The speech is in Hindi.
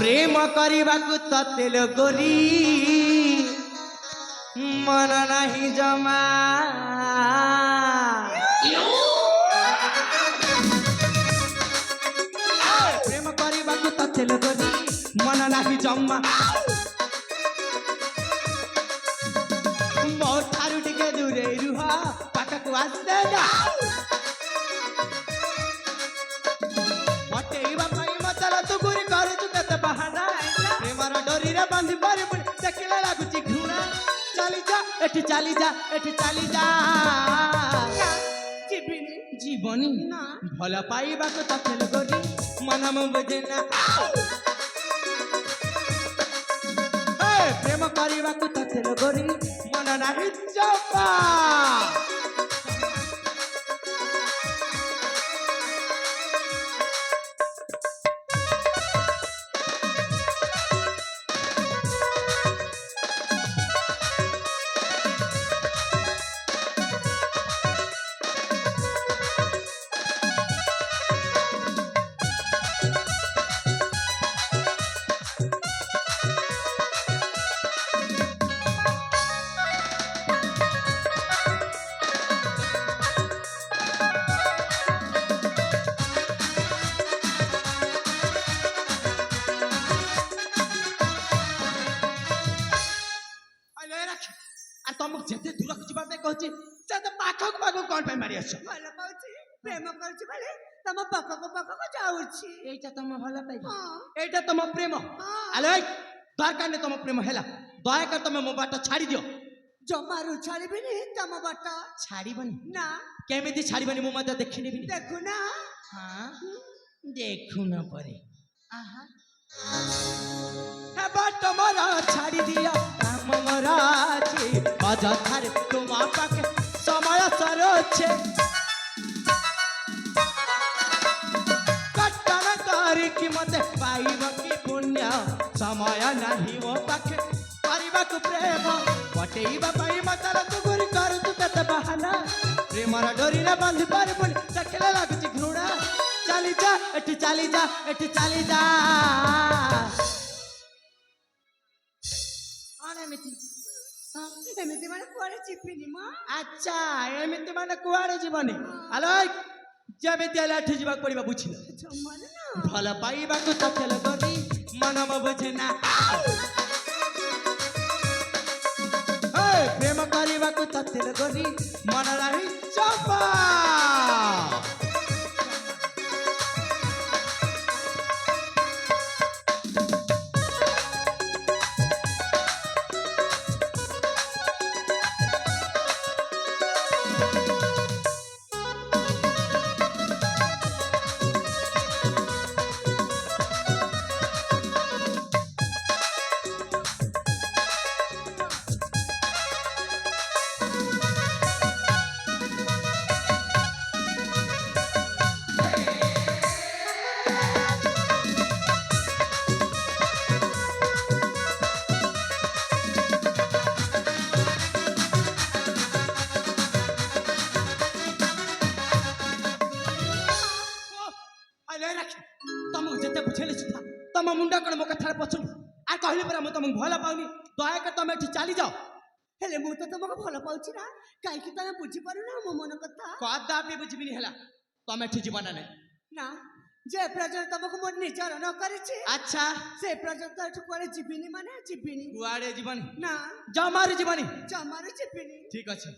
प्रेम करने तेल गोरी मन नहीं जमा प्रेम करने तेल गोरी मन नहीं जमा मो ठारू टिके दूरे रुह पाखक आसे ना बांधी पारे देखला लगुच घृणा चली जा एठी चली जा एठी चली जा जीवनी जीवनी ना भला पाइबा को तथेल गोरी मन में बुझे ना ए प्रेम करबा को तथेल गोरी मन नाही जपा तुम जेते दूर जीवा कहछि से पाखक पाखक कोन पे मारी आछ भलो पाउछि प्रेम करछि भले तम पाखक पाखक जाउछि एटा तम भलो पाइ एटा तम प्रेम आले दरकार ने तम प्रेम हैला दया कर तम मो बाट छाड़ी दियो जमारू छाड़ीबिनी तम बाट छाड़ीबनी ना केमिति छाड़ीबनी मो मते देखिनिबिनी देखु ना हां देखु ना परे आहा हे बाट मोरा छाड़ी दिया काम मोरा छी अजथार तुम पाके समय सरोछे कटन करी कि मते पाइब कि पुण्य समय नाही मो पाके करबा को प्रेम पटेइबा पाई मतल तू गुरी कर तू कते बहाना प्रेमर डोरी रे बांधी पारे बोल देखले लागुची घृणा चली जा एठी चली जा एठी चली जा आने मिति एमिति माने कुआडे चिपिनी म अच्छा एमिति माने कुआडे जीवनी हेलो जबे देला ठ जीवा पड़िबा बुझिल जमन ना भला पाइबा को तथेल गोरी मन म बुझे ना ए प्रेम करबा को तथेल गोरी मन रही चपा तुमको जिते बुझेली सुधा तुम मुंडा कण मो कथा पछुन आ कहली पर मु तुमको भला पाउनी दया कर तुम एठी चली जाओ हेले मु तो तुमको भला पाउची ना काई कि तुम बुझी पारु ना मो मन कथा कदा भी बुझबिनी हला तुम एठी जीवन ने ना जे प्रजर तुमको मोर निचार न करिछि अच्छा से प्रजर तो एठी कोरे जीविनी माने जीविनी कुआडे जीवनी ना जमारी जीवनी जमारी जीविनी ठीक अछि